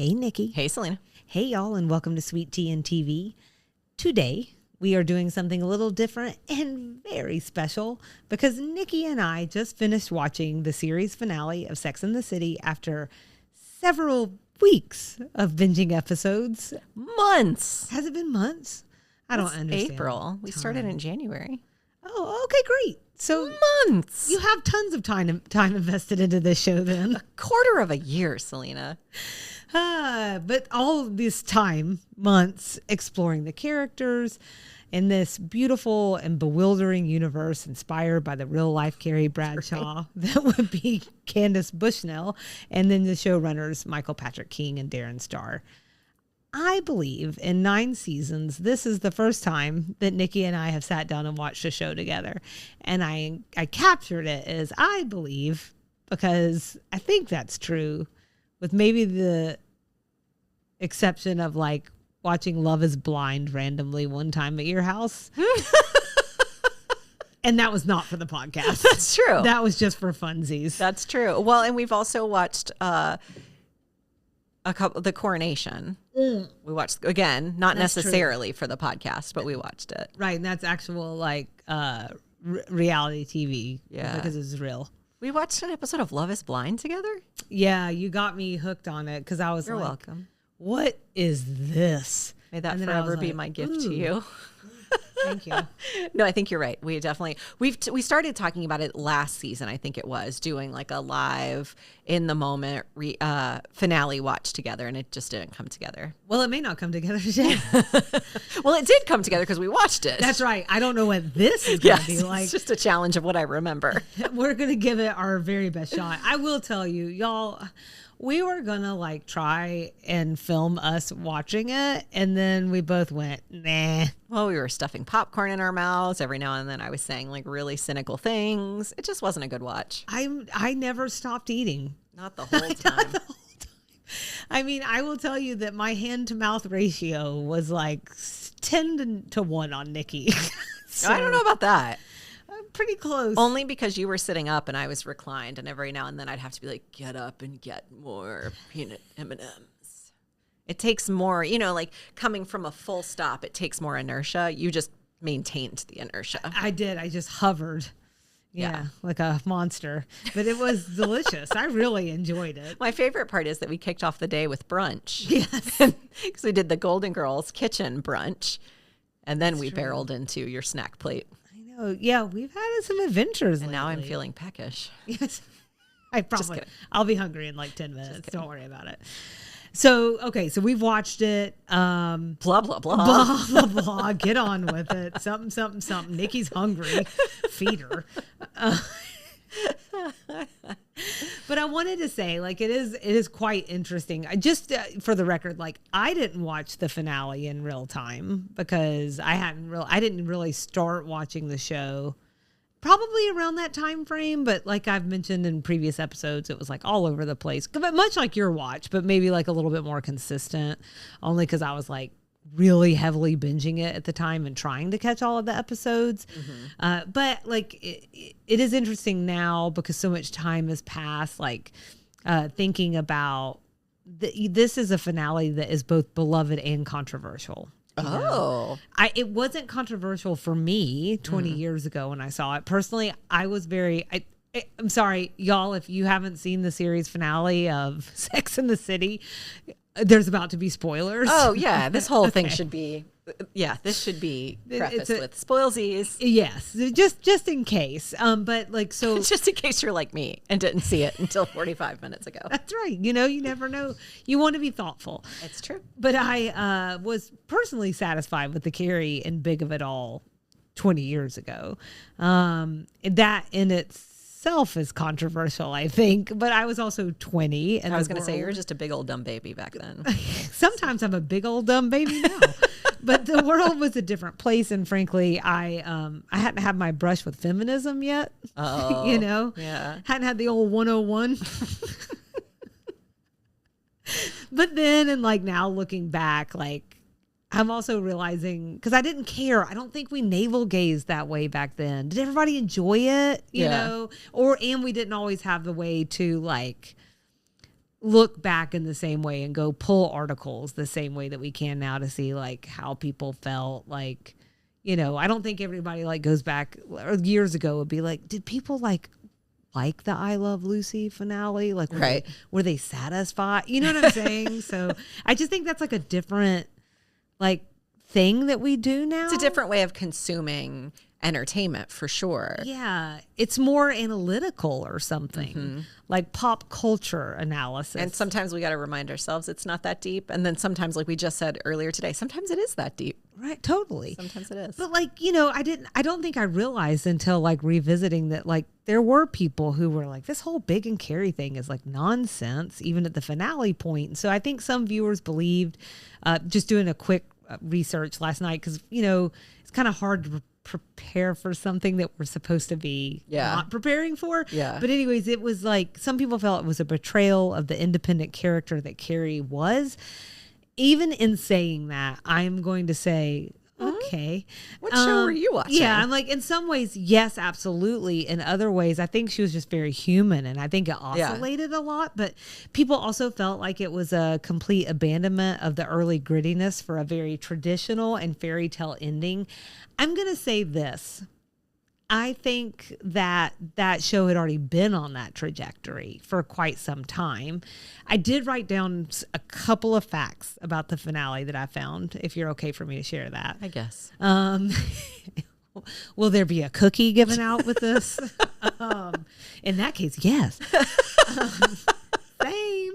Hey, Nikki. Hey, Salina. Hey, y'all, and welcome to Sweet Tea and TV. Today, we are doing something a little different and very special because Nikki and I just finished watching the series finale of Sex and the City after several weeks of binging episodes. Months. Has it been months? I don't understand. April. We started in January. Oh, okay, great. So months. You have tons of time invested into this show then. A quarter of a year, Salina. But all this time, months, exploring the characters in this beautiful and bewildering universe inspired by the real-life Carrie Bradshaw that would be Candace Bushnell, and then the showrunners Michael Patrick King and Darren Star. I believe in 9 seasons, this is the first time that Nikki and I have sat down and watched a show together. And I captured it as I believe, because I think that's true, with maybe the exception of like watching Love is Blind randomly one time at your house. And that was not for the podcast. That's true. That was just for funsies. That's true. Well, and we've also watched the Coronation. We watched again, not that's necessarily true. For the podcast, but we watched it. Right, and that's actual like reality TV. Yeah, because it's real. We watched an episode of Love is Blind together. Yeah, you got me hooked on it because I was You're like, welcome. What is this? May that forever be my gift to you. Thank you. No, I think you're right. We definitely we started talking about it last season. I think it was doing like a live in the moment finale watch together, and it just didn't come together. Well, it may not come together today. Well, it did come together because we watched it. That's right. I don't know what this is going to be like. It's just a challenge of what I remember. We're going to give it our very best shot. I will tell you, y'all. We were going to like try and film us watching it. And then we both went, nah. Well, we were stuffing popcorn in our mouths. Every now and then I was saying like really cynical things. It just wasn't a good watch. I never stopped eating. Not the whole time. Not the whole time. I mean, I will tell you that my hand to mouth ratio was like 10 to 1 on Nikki. So, I don't know about that. Pretty close. Only because you were sitting up and I was reclined, and every now and then I'd have to be like, get up and get more peanut M&Ms. It takes more, like coming from a full stop, it takes more inertia. You just maintained the inertia. I did. I just hovered. Yeah, like a monster. But it was delicious. I really enjoyed it. My favorite part is that we kicked off the day with brunch. Yes. Because we did the Golden Girls kitchen brunch, and then That's true. Barreled into your snack plate. Oh, yeah, we've had some adventures and lately. Now I'm feeling peckish. Yes. I'll be hungry in like 10 minutes. Don't worry about it. So, okay, so we've watched it. Blah, blah, blah. Blah, blah, blah. Get on with it. Something, something, something. Nikki's hungry. Feed her. But I wanted to say, like, it is quite interesting. Just for the record, like, I didn't watch the finale in real time because I didn't really start watching the show probably around that time frame. But like I've mentioned in previous episodes, it was like all over the place, much like your watch, but maybe like a little bit more consistent. Only because I was like really heavily binging it at the time and trying to catch all of the episodes. Mm-hmm. But like it is interesting now because so much time has passed, like thinking about this is a finale that is both beloved and controversial. It wasn't controversial for me 20 years ago when I saw it. Personally, I was I'm sorry, y'all, if you haven't seen the series finale of Sex and the City, there's about to be spoilers. Oh, yeah. This whole thing should be, this should be prefaced with spoilsies. Yes, just in case. But like, so. Just in case you're like me and didn't see it until 45 minutes ago. That's right. You never know. You want to be thoughtful. It's true. But I was personally satisfied with the Carrie and Big of It All 20 years ago. That in itself is controversial, I think, but I was also 20. And I was going to say, you were just a big old dumb baby back then. Sometimes I'm a big old dumb baby now. But the world was a different place, and frankly, I hadn't had my brush with feminism yet. Oh, yeah, hadn't had the old 101. But then, and like now, looking back, like I'm also realizing, because I didn't care. I don't think we navel gazed that way back then. Did everybody enjoy it? You know, and we didn't always have the way to like look back in the same way and go pull articles the same way that we can now to see like how people felt. Like, you know, I don't think everybody like goes back or years ago would be like, did people like the I Love Lucy finale? Like, were they satisfied? You know what I'm saying? So I just think that's like a different like thing that we do now. It's a different way of consuming entertainment for sure. Yeah. It's more analytical or something, like pop culture analysis. And sometimes we got to remind ourselves it's not that deep. And then sometimes, like we just said earlier today, sometimes it is that deep. Right. Totally. Sometimes it is. But like, you know, I don't think I realized until like revisiting that like there were people who were like, this whole Big and Carrie thing is like nonsense, even at the finale point. And so I think some viewers believed, just doing a quick research last night, because, you know, it's kind of hard to prepare for something that we're supposed to be not preparing for. Yeah. But anyways, it was like some people felt it was a betrayal of the independent character that Carrie was. Even in saying that, I'm going to say, okay. What show were you watching? Yeah, I'm like, in some ways, yes, absolutely. In other ways, I think she was just very human, and I think it oscillated a lot. But people also felt like it was a complete abandonment of the early grittiness for a very traditional and fairy tale ending. I'm going to say this. I think that show had already been on that trajectory for quite some time. I did write down a couple of facts about the finale that I found, if you're okay for me to share that. I guess. Will there be a cookie given out with this? In that case, yes. Same.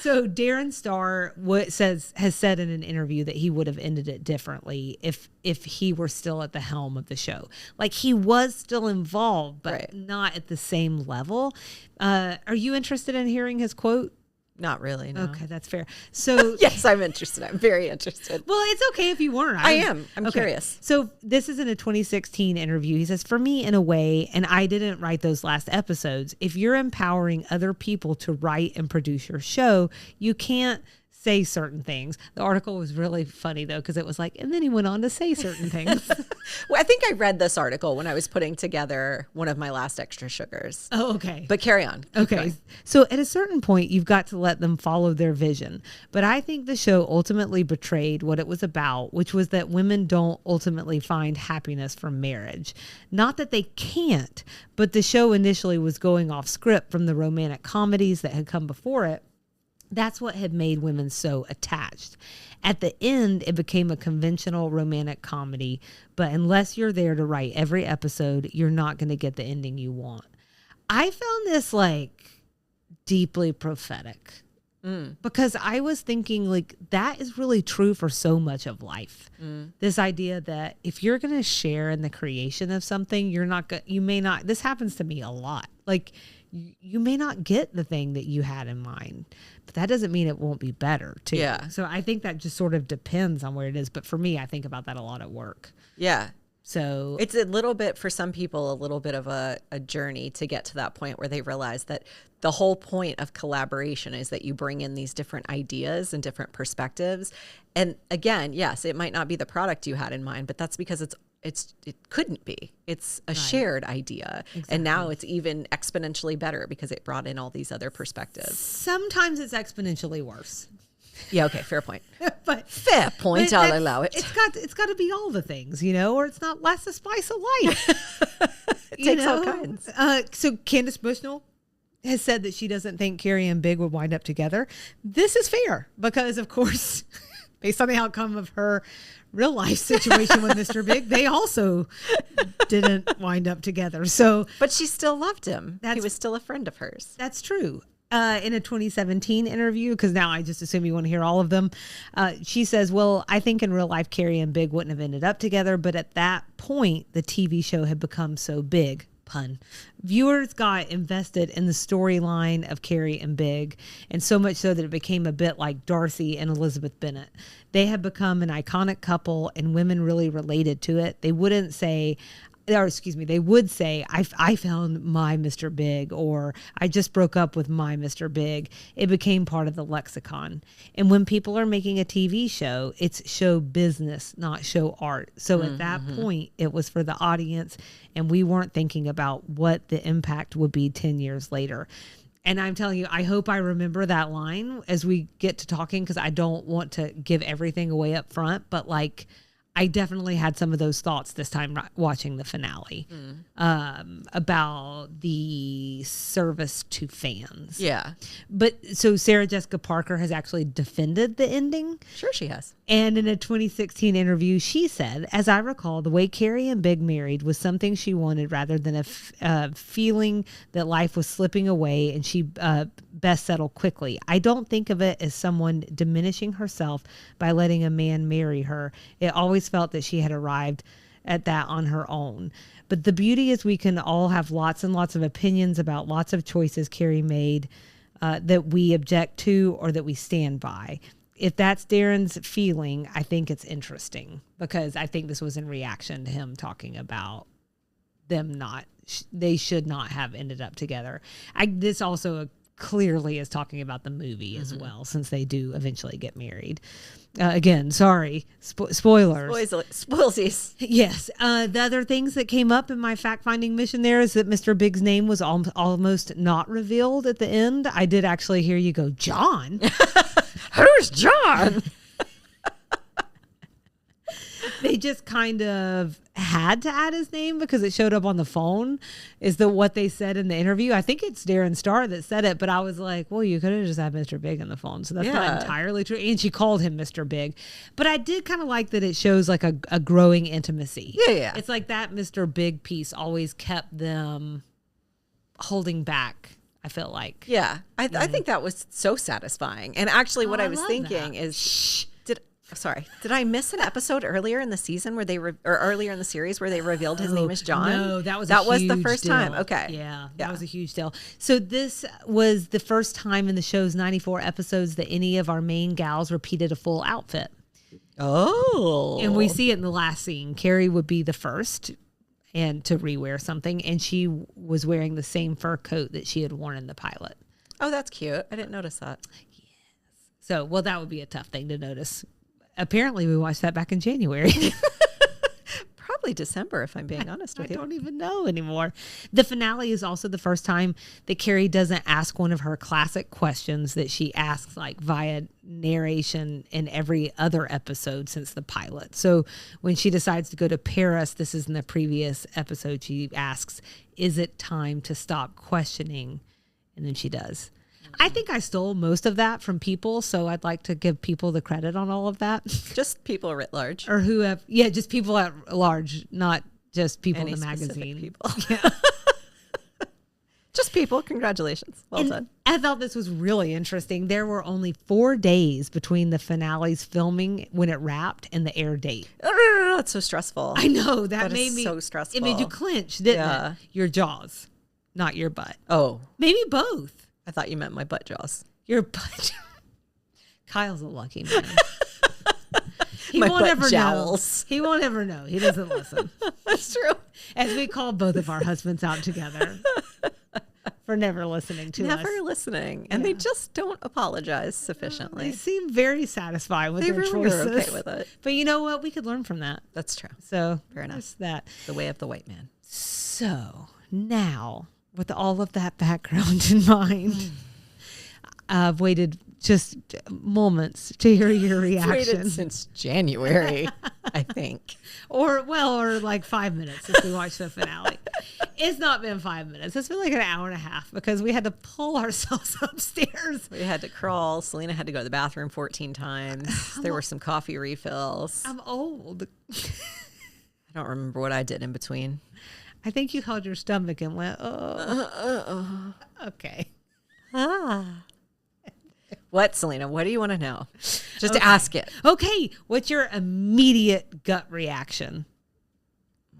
So Darren Star has said in an interview that he would have ended it differently if he were still at the helm of the show. Like, he was still involved, but not at the same level. Are you interested in hearing his quote? Not really, no. Okay, that's fair. So yes, I'm interested. I'm very interested. Well, it's okay if you weren't. I am. I'm curious. So this is in a 2016 interview. He says, for me, in a way, and I didn't write those last episodes, if you're empowering other people to write and produce your show, you can't say certain things. The article was really funny, though, because it was like, and then he went on to say certain things. Well, I think I read this article when I was putting together one of my last extra sugars. Oh, okay. But carry on. Okay. Going. So at a certain point, you've got to let them follow their vision. But I think the show ultimately betrayed what it was about, which was that women don't ultimately find happiness from marriage. Not that they can't, but the show initially was going off script from the romantic comedies that had come before it. That's what had made women so attached. At the end, it became a conventional romantic comedy, but unless you're there to write every episode, you're not going to get the ending you want. I found this like deeply prophetic because I was thinking like that is really true for so much of life. This idea that if you're going to share in the creation of something, you may not, this happens to me a lot. Like, you may not get the thing that you had in mind, but that doesn't mean it won't be better too. Yeah. So I think that just sort of depends on where it is. But for me, I think about that a lot at work. Yeah. So it's a little bit, for some people, a little bit of a journey to get to that point where they realize that the whole point of collaboration is that you bring in these different ideas and different perspectives. And again, yes, it might not be the product you had in mind, but that's because it couldn't be. It's a shared idea. Exactly. And now it's even exponentially better because it brought in all these other perspectives. Sometimes it's exponentially worse. Yeah, okay, fair point. But fair point, I'll allow it. It's got to be all the things, you know, or it's not less the spice of life. It takes all kinds. So Candace Bushnell has said that she doesn't think Carrie and Big would wind up together. This is fair because, of course, based on the outcome of her real life situation with Mr. Big, they also didn't wind up together. So, but she still loved him. He was still a friend of hers. That's true. In a 2017 interview, because now I just assume you want to hear all of them, she says, well, I think in real life, Carrie and Big wouldn't have ended up together. But at that point, the TV show had become so big. Pun. Viewers got invested in the storyline of Carrie and Big, and so much so that it became a bit like Darcy and Elizabeth Bennet. They had become an iconic couple, and women really related to it. They would say, I found my Mr. Big, or I just broke up with my Mr. Big. It became part of the lexicon. And when people are making a TV show, it's show business, not show art. So at that point, it was for the audience, and we weren't thinking about what the impact would be 10 years later. And I'm telling you, I hope I remember that line as we get to talking, because I don't want to give everything away up front. But like, I definitely had some of those thoughts this time watching the finale about the service to fans. Yeah. But so Sarah Jessica Parker has actually defended the ending. Sure she has. And in a 2016 interview, she said, as I recall, the way Carrie and Big married was something she wanted rather than a feeling that life was slipping away and she best settled quickly. I don't think of it as someone diminishing herself by letting a man marry her. It always felt that she had arrived at that on her own. But the beauty is we can all have lots and lots of opinions about lots of choices Carrie made that we object to or that we stand by. If that's Darren's feeling, I think it's interesting, because I think this was in reaction to him talking about them they should not have ended up together. This also clearly is talking about the movie as well, since they do eventually get married. Again, sorry, spoilers. Spoilsies. Yes. The other things that came up in my fact-finding mission there is that Mr. Big's name was almost not revealed at the end. I did actually hear you go, John. Who's John? They just kind of had to add his name because it showed up on the phone, is what they said in the interview. I think it's Darren Star that said it, but I was like, well, you could have just had Mr. Big on the phone. So that's not entirely true. And she called him Mr. Big. But I did kind of like that it shows like a growing intimacy. Yeah. It's like that Mr. Big piece always kept them holding back, I feel like. Yeah. I think that was so satisfying. And actually what I was thinking is... Did I miss an episode earlier in the season where or earlier in the series where they revealed his name is John? No, that was the first deal. time. Okay. Yeah, that was a huge deal. So this was the first time in the show's 94 episodes that any of our main gals repeated a full outfit. Oh. And we see it in the last scene. Carrie would be the first and to rewear something, and she was wearing the same fur coat that she had worn in the pilot. Oh, that's cute. I didn't notice that. Yes. So, well, that would be a tough thing to notice. Apparently, we watched that back in January. Probably December, if I'm being honest with you. I don't even know anymore. The finale is also the first time that Carrie doesn't ask one of her classic questions that she asks like via narration in every other episode since the pilot. So when she decides to go to Paris, this is in the previous episode, she asks, is it time to stop questioning? And then she does. I think I stole most of that from People, so I'd like to give People the credit on all of that. Just people writ large. Or who have, just people at large, not just people Any in the magazine. People. Yeah. Just people. Congratulations. Well done. I thought this was really interesting. There were only 4 days between the finale's filming when it wrapped and the air date. That's so stressful. I know. That made me so stressful. It made you clench, didn't it? Your jaws, not your butt. Oh. Maybe both. I thought you meant my butt jaws. Your butt. Kyle's a lucky man. He my won't butt ever jowls. know. He won't ever know. He doesn't listen. That's true. As we call both of our husbands out together for never listening to us. Never listening. And they just don't apologize sufficiently. They seem very satisfied with they their really choices. Are okay with it. But you know what? We could learn from that. That's true. So fair enough. That. The way of the white man. So now, with all of that background in mind, I've waited just moments to hear your reaction. Waited since January, I think. Or like 5 minutes since we watched the finale. It's not been 5 minutes. It's been like an hour and a half because we had to pull ourselves upstairs. We had to crawl. Salina had to go to the bathroom 14 times. There were some coffee refills. I'm old. I don't remember what I did in between. I think you held your stomach and went, oh. Okay. What, Salina? What do you want to know? Just ask it. Okay. What's your immediate gut reaction?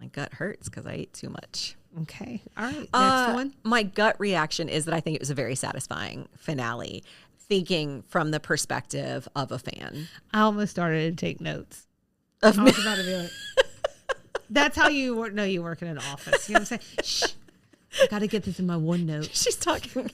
My gut hurts because I ate too much. Okay. All right. Next one. My gut reaction is that I think it was a very satisfying finale, thinking from the perspective of a fan. I almost started to take notes. I was about to be like, that's how you work. No, you work in an office. You know what I'm saying? Shh. I got to get this in my OneNote. She's talking.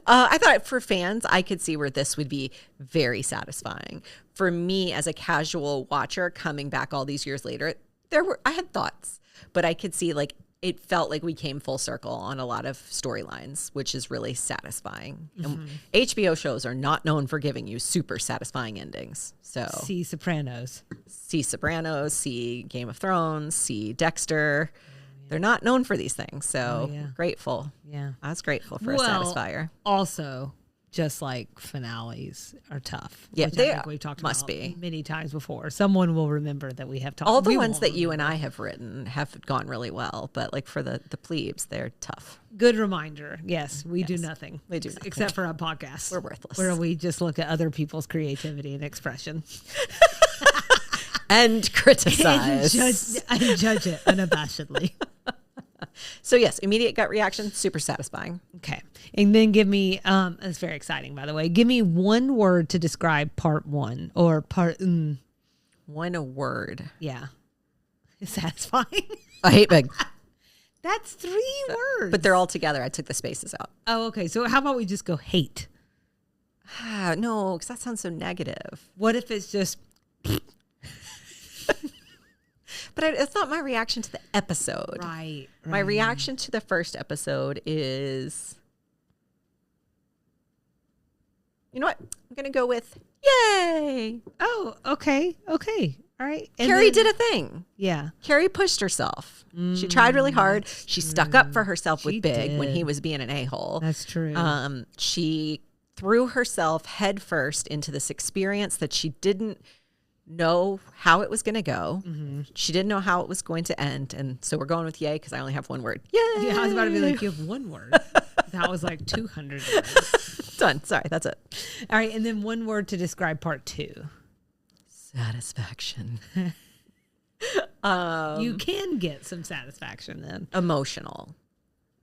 I thought for fans, I could see where this would be very satisfying. For me, as a casual watcher coming back all these years later, I had thoughts, but I could see like it felt like we came full circle on a lot of storylines, which is really satisfying. And HBO shows are not known for giving you super satisfying endings. So See Sopranos. see Sopranos, see Game of Thrones, see Dexter. They're not known for these things. So grateful. Yeah. I was grateful for a satisfier. Also, just like finales are tough. Yeah, which they I think we've talked must about be many times before. Someone will remember that we have talked. All the we ones won't that you and remember. I have written have gone really well, but like for the plebes, they're tough. Good reminder. Yes, we do Yes, nothing. we do nothing. Except for a podcast. We're worthless. Where we just look at other people's creativity and expression. And criticize. and judge it unabashedly. So yes, immediate gut reaction, super satisfying. Okay. And then give me, it's very exciting, by the way. Give me one word to describe part one or part, One word. yeah. Satisfying. I hate big. That's 3 words. But they're all together. I took the spaces out. Oh, okay. So how about we just go hate? No, because that sounds so negative. What if it's just, But it's not my reaction to the episode. right. My reaction to the first episode is, you know what? I'm going to go with, yay. Oh, okay. Okay. All right. And Carrie then- did a thing. Yeah. Carrie pushed herself. She tried really hard. She stuck up for herself with She Big when he did. was being an a-hole. That's true. She threw herself headfirst into this experience that she didn't know how it was going to go. She didn't know how it was going to end. And so we're going with yay because I only have one word. Yay! Yeah, I was about to be like, you have one word. That was like 200 words. Done. Sorry, that's it. All right. And then one word to describe part 2. Satisfaction. You can get some satisfaction then. Emotional.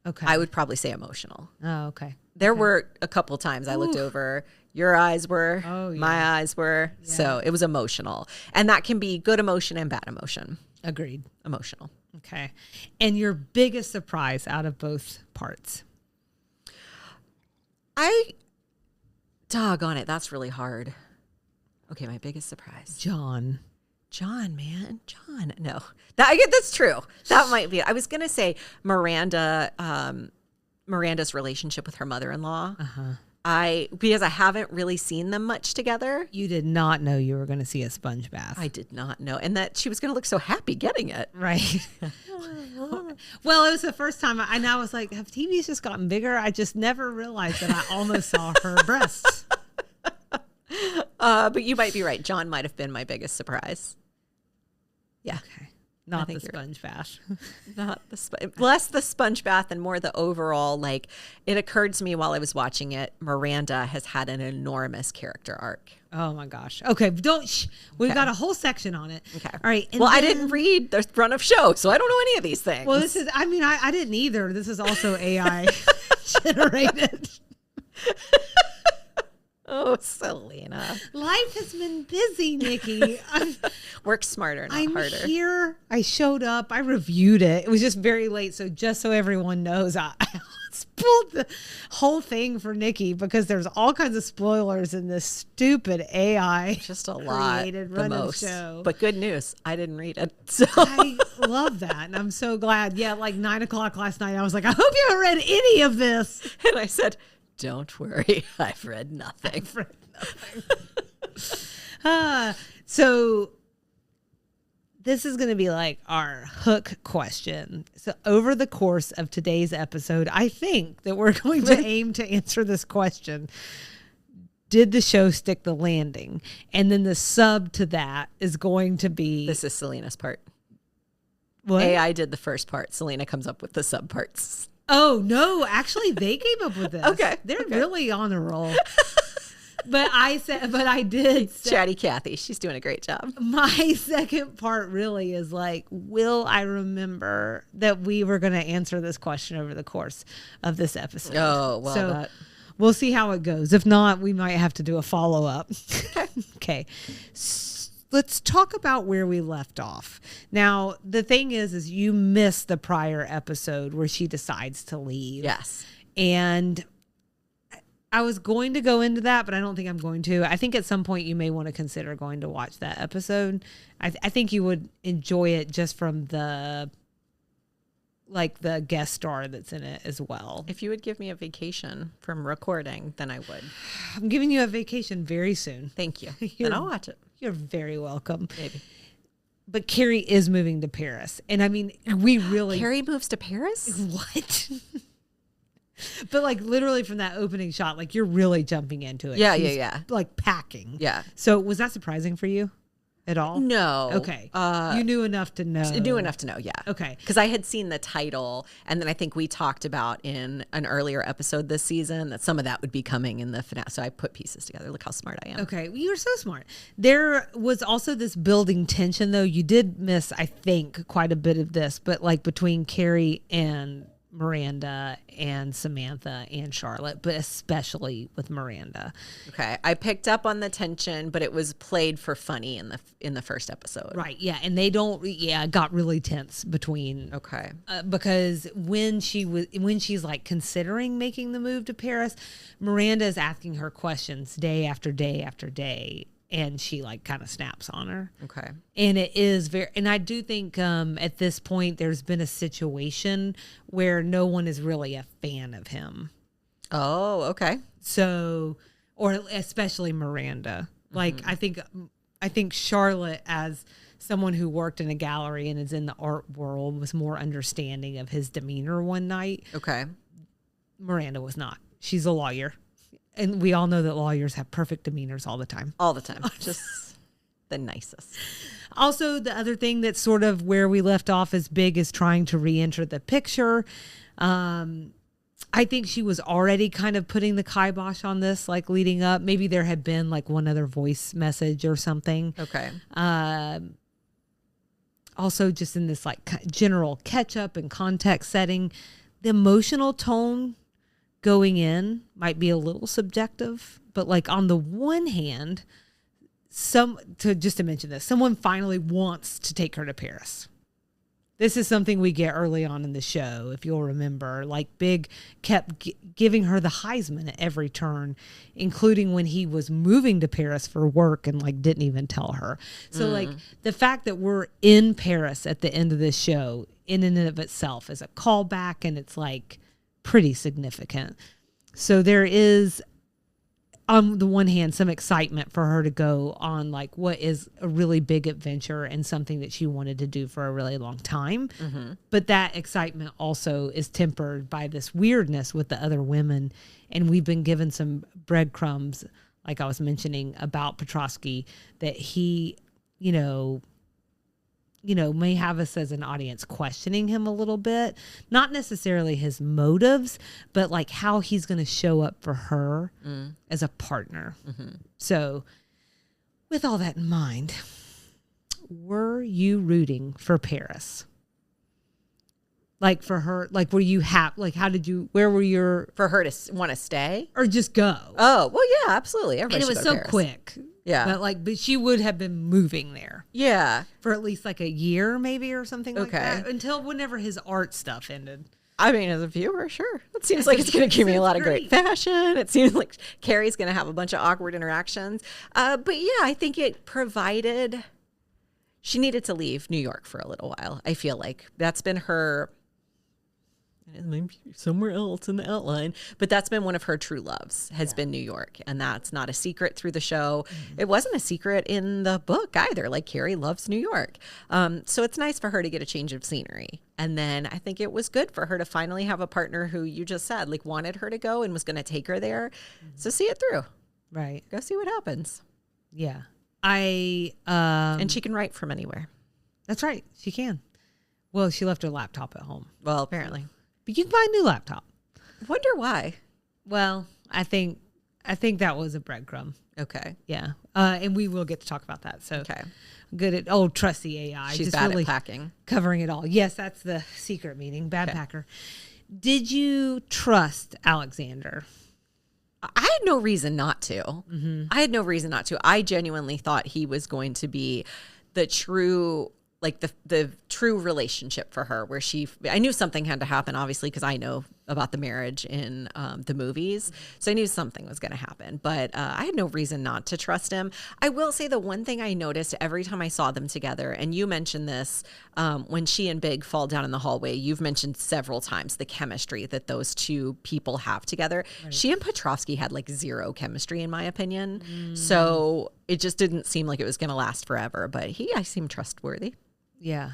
Okay. I would probably say emotional. Oh, okay. There were a couple times I looked over. Your eyes were, Oh, yeah. my eyes were. So it was emotional. And that can be good emotion and bad emotion. Agreed. Emotional. Okay. And your biggest surprise out of both parts? Doggone it. That's really hard. Okay, my biggest surprise. John. John, man. John. No. That's true. That might be it. I was going to say Miranda's relationship with her mother-in-law. Because I haven't really seen them much together. You did not know you were going to see a sponge bath. I did not know. And that she was going to look so happy getting it. Right. Well, it was the first time I was like, have TVs just gotten bigger? I just never realized that I almost saw her breasts. But you might be right. John might have been my biggest surprise. Yeah. Okay. Not the think you're sponge bath. Not the less the sponge bath and more the overall, like, it occurred to me while I was watching it, Miranda has had an enormous character arc. Oh my gosh. Okay. We've got a whole section on it. Okay. All right. And Well, I then- didn't read the run of show, so I don't know any of these things. Well, I didn't either. This is also AI generated. Oh, Salina. Life has been busy, Nikki. Work smarter, not I'm harder. here. I showed up. I reviewed it. It was just very late. So just so everyone knows, I spoiled the whole thing for Nikki because there's all kinds of spoilers in this stupid AI Just a lot, created the run of most. show. But good news, I didn't read it. So I love that. And I'm so glad. Yeah, like 9:00 last night, I was like, I hope you haven't read any of this. and I said, don't worry, I've read nothing. So this is going to be like our hook question. So over the course of today's episode, I think that we're going to aim to answer this question. Did the show stick the landing? And then the sub to that is going to be This is Selena's part. what? AI did the first part. Selena comes up with the sub parts. Oh no, actually they came up with this. Okay, They're okay. really on a roll. But I did say, Chatty Cathy, she's doing a great job. my second part really is like, will I remember that we were going to answer this question over the course of this episode? Oh, well, So that... we'll see how it goes. If not, we might have to do a follow-up. Okay. Let's talk about where we left off. Now, the thing is you missed the prior episode where she decides to leave. Yes. And I was going to go into that, but I don't think I'm going to. I think at some point you may want to consider going to watch that episode. I think you would enjoy it just from the like the guest star that's in it as well. If you would give me a vacation from recording, then I would. I'm giving you a vacation very soon. Thank you. Then I'll watch it. You're very welcome. Maybe. But Carrie is moving to Paris. And I mean, we really... Carrie moves to Paris? What? But like literally from that opening shot, like you're really jumping into it. Yeah, She's, yeah. like packing. Yeah. So was that surprising for you at all? No. Okay. You knew enough to know. Knew enough to know, yeah. Okay. Because I had seen the title, and then I think we talked about in an earlier episode this season that some of that would be coming in the finale. So I put pieces together. Look how smart I am. Okay. Well, you're so smart. There was also this building tension, though. You did miss, I think, quite a bit of this, but like between Carrie and Miranda and Samantha and Charlotte, but especially with Miranda. Okay, I picked up on the tension, but it was played for funny in the first episode. Right, yeah, and they don't. Yeah, it got really tense between. Okay, because when she's like considering making the move to Paris, Miranda is asking her questions day after day after day. And she like kind of snaps on her. Okay. And it is and I do think at this point there's been a situation where no one is really a fan of him. Oh, okay. So, or especially Miranda. Like I think Charlotte, as someone who worked in a gallery and is in the art world, was more understanding of his demeanor one night. Okay. Miranda was not. She's a lawyer. And we all know that lawyers have perfect demeanors all the time. All the time. Just the nicest. Also, the other thing that's sort of where we left off as Big is trying to re-enter the picture. I think she was already kind of putting the kibosh on this, like leading up. Maybe there had been like one other voice message or something. Okay. Also, just in this like general catch-up and context setting, the emotional tone going in might be a little subjective, but like on the one hand, to mention this, someone finally wants to take her to Paris. This is something we get early on in the show, if you'll remember. Like Big kept giving her the Heisman at every turn, including when he was moving to Paris for work and like didn't even tell her. So like the fact that we're in Paris at the end of this show in and of itself is a callback, and it's like pretty significant. So there is, on the one hand, some excitement for her to go on like what is a really big adventure and something that she wanted to do for a really long time. Mm-hmm. But that excitement also is tempered by this weirdness with the other women. And we've been given some breadcrumbs, like I was mentioning, about Petrovsky, that he, may have us as an audience questioning him a little bit. Not necessarily his motives, but like how he's going to show up for her as a partner. Mm-hmm. So with all that in mind, were you rooting for Paris? Like for her, like were you where were your... For her to want to stay? Or just go? Oh, well, yeah, absolutely. Everybody and it was so Paris. Quick. Yeah. But she would have been moving there. Yeah. For at least like a year maybe or something like that. Until whenever his art stuff ended. I mean, as a viewer, sure. It seems like it's going to give me a lot of great fashion. It seems like Carrie's going to have a bunch of awkward interactions. But yeah, I think it provided... She needed to leave New York for a little while. I feel like that's been her... somewhere else in the outline, but that's been one of her true loves, has been New York, and that's not a secret through the show. It wasn't a secret in the book either. Like, Carrie loves New York, so it's nice for her to get a change of scenery. And then I think it was good for her to finally have a partner who, you just said, like, wanted her to go and was going to take her there. So see it through. Right. Go see what happens. Yeah. And she can write from anywhere. That's right, she can. Well, she left her laptop at home. Well, apparently. But you can buy a new laptop. Wonder why. Well, I think that was a breadcrumb. Okay. Yeah. And we will get to talk about that. So okay. Good at old trusty AI. She's bad at packing. Covering it all. Yes, that's the secret meeting. Bad packer. Did you trust Alexander? I had no reason not to. Mm-hmm. I had no reason not to. I genuinely thought he was going to be the true... like the true relationship for her, where I knew something had to happen, obviously, because I know about the marriage in the movies. So I knew something was going to happen, but I had no reason not to trust him. I will say the one thing I noticed every time I saw them together, and you mentioned this when she and Big fall down in the hallway, you've mentioned several times the chemistry that those two people have together. Right. She and Petrovsky had like zero chemistry, in my opinion. So it just didn't seem like it was going to last forever, but I seem trustworthy. Yeah.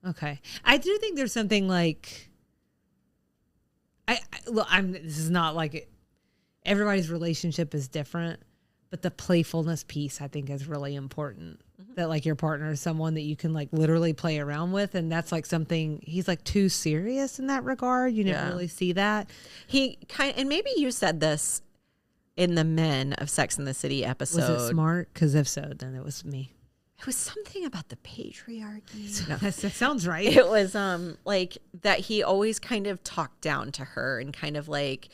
Okay. I do think there's something like, this is not like everybody's relationship is different, but the playfulness piece I think is really important. That like your partner is someone that you can like literally play around with, and that's like something he's like too serious in that regard. You didn't really see that. And maybe you said this in the Men of Sex and the City episode. Was it smart? Because if so, then it was me. It was something about the patriarchy. No. That sounds right. It was like that he always kind of talked down to her and kind of like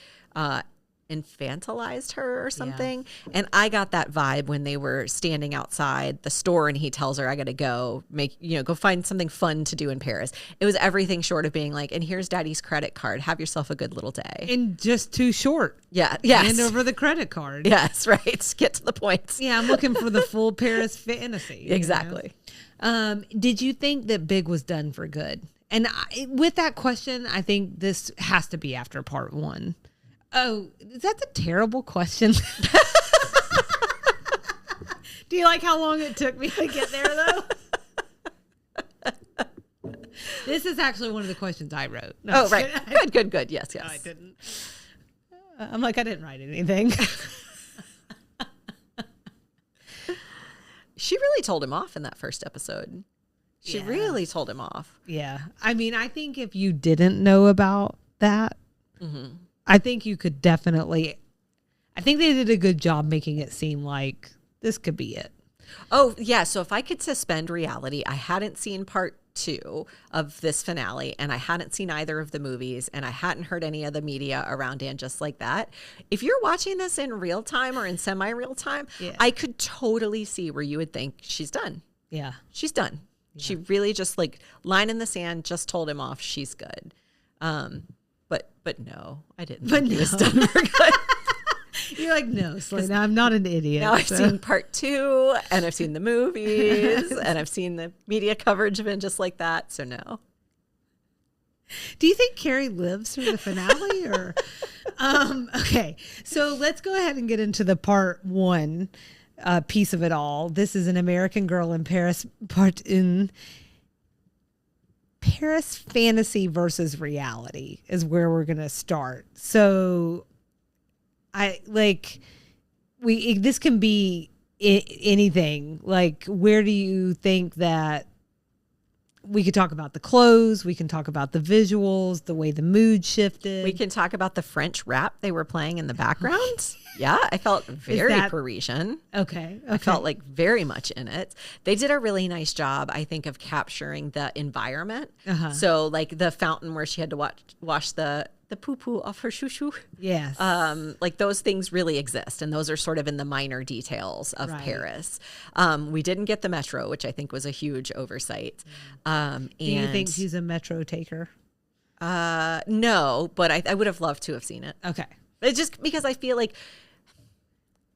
infantilized her or something. Yeah. And I got that vibe when they were standing outside the store and he tells her, I got to go go find something fun to do in Paris. It was everything short of being like, and here's daddy's credit card. Have yourself a good little day. And just too short. Yeah. Yes. Hand over the credit card. Yes. Right. Get to the points. Yeah. I'm looking for the full Paris fantasy. Exactly. Did you think that Big was done for good? And with that question, I think this has to be after part 1. Oh, that's a terrible question. Do you like how long it took me to get there, though? This is actually one of the questions I wrote. No, right. Good. Yes. No, I didn't. I'm like, I didn't write anything. She really told him off in that first episode. She really told him off. Yeah. I mean, I think if you didn't know about that, I think you could definitely, I think they did a good job making it seem like this could be it. Oh, yeah. So if I could suspend reality, I hadn't seen part 2 of this finale, and I hadn't seen either of the movies, and I hadn't heard any of the media around And Just Like That. If you're watching this in real time or in semi-real time, I could totally see where you would think she's done. Yeah. She's done. Yeah. She really just like line in the sand, just told him off. She's good. But no, I didn't. But think he was done for good. You're like, no, Salina, I'm not an idiot. Now I've seen part 2, and I've seen the movies, and I've seen the media coverage of it just like that. So no. Do you think Carrie lives through the finale, or? Okay, so let's go ahead and get into the part 1 piece of it all. This is An American Girl in Paris, part in Paris fantasy versus reality is where we're going to start. So this can be anything. Like, where do you think that we could talk about the clothes? We can talk about the visuals, the way the mood shifted. We can talk about the French rap they were playing in the background. Yeah, I felt very Parisian. Okay. I felt like very much in it. They did a really nice job, I think, of capturing the environment. So like the fountain where she had to wash the poo-poo off her shoo-shoo. Yes. Like those things really exist, and those are sort of in the minor details of Paris. We didn't get the metro, which I think was a huge oversight. Do you think she's a metro taker? No, but I would have loved to have seen it. Okay. It's just because I feel like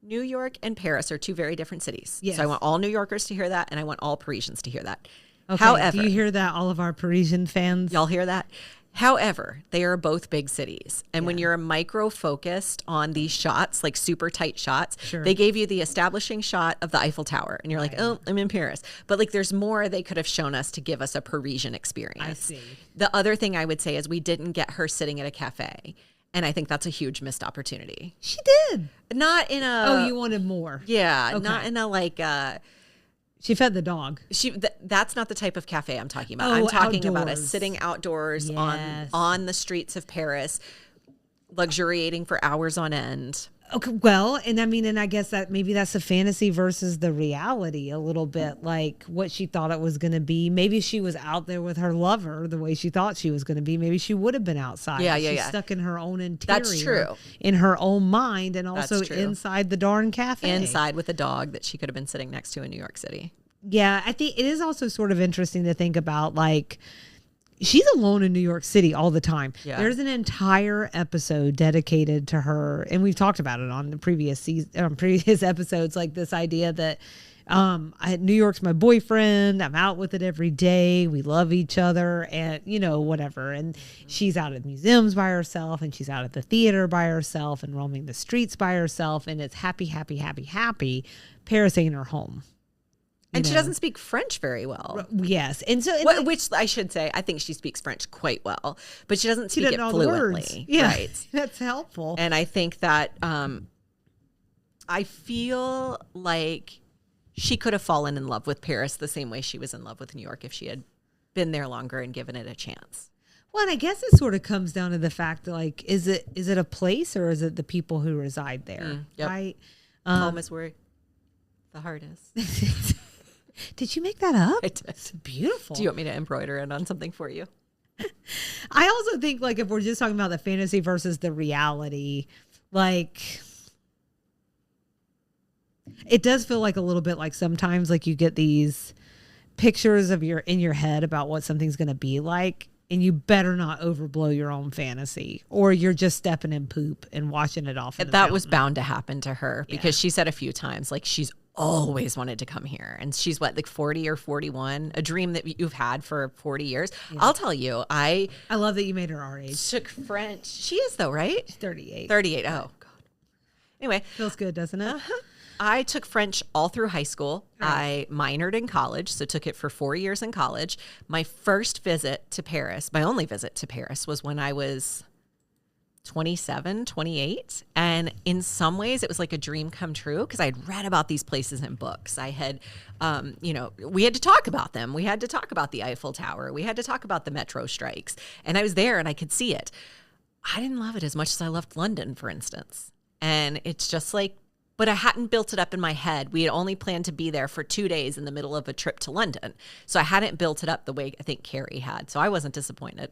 New York and Paris are 2 very different cities. Yes. So I want all New Yorkers to hear that, and I want all Parisians to hear that. Okay. However, do you hear that, all of our Parisian fans? Y'all hear that? However, they are both big cities. And when you're micro focused on these shots, like super tight shots, they gave you the establishing shot of the Eiffel Tower. And you're like, oh, I'm in Paris. But like there's more they could have shown us to give us a Parisian experience. I see. The other thing I would say is we didn't get her sitting at a cafe. And I think that's a huge missed opportunity. She did. Not in a... Oh, you wanted more. Yeah. Okay. Not in a like... She fed the dog. That's not the type of cafe I'm talking about. Oh, I'm talking outdoors. about a sitting outdoors on the streets of Paris, luxuriating for hours on end. Okay, well, and I guess that maybe that's the fantasy versus the reality a little bit, like what she thought it was going to be. Maybe she was out there with her lover the way she thought she was going to be. Maybe she would have been outside. She's stuck in her own interior. That's true. In her own mind, and also inside the darn cafe. Inside with a dog that she could have been sitting next to in New York City. Yeah, I think it is also sort of interesting to think about, like, she's alone in New York City all the time. Yeah. There's an entire episode dedicated to her, and we've talked about it on the previous previous episodes, like this idea that New York's my boyfriend. I'm out with it every day. We love each other, and whatever. And she's out at museums by herself, and she's out at the theater by herself, and roaming the streets by herself. And it's happy, happy, happy, happy. Paris ain't her home. And she doesn't speak French very well. Yes. And so, which I should say, I think she speaks French quite well, but she doesn't speak it know the words. fluently. Yeah, right. That's helpful. And I think that I feel like she could have fallen in love with Paris the same way she was in love with New York if she had been there longer and given it a chance. Well, and I guess it sort of comes down to the fact that, like, is it a place or is it the people who reside there? Yep. Right? Home is where the heart is. Did you make that up? I did. It's beautiful. Do you want me to embroider it on something for you? I also think, like, if we're just talking about the fantasy versus the reality, like, it does feel like a little bit like sometimes, like, you get these pictures of in your head about what something's going to be like, and you better not overblow your own fantasy, or you're just stepping in poop and washing it off. That was bound to happen to her because she said a few times, like, she's always wanted to come here. And she's like 40 or 41, a dream that you've had for 40 years. Yeah. I'll tell you, I love that you made her our age. Took French. She is though, right? 38. 38. Oh, God. Anyway. Feels good, doesn't it? I took French all through high school. Right. I minored in college, so took it for 4 years in college. My first visit to Paris, my only visit to Paris, was when I was 27, 28. And in some ways, it was like a dream come true because I'd read about these places in books. I had, we had to talk about them. We had to talk about the Eiffel Tower. We had to talk about the metro strikes. And I was there and I could see it. I didn't love it as much as I loved London, for instance. And it's just like, but I hadn't built it up in my head. We had only planned to be there for 2 days in the middle of a trip to London. So I hadn't built it up the way I think Carrie had. So I wasn't disappointed.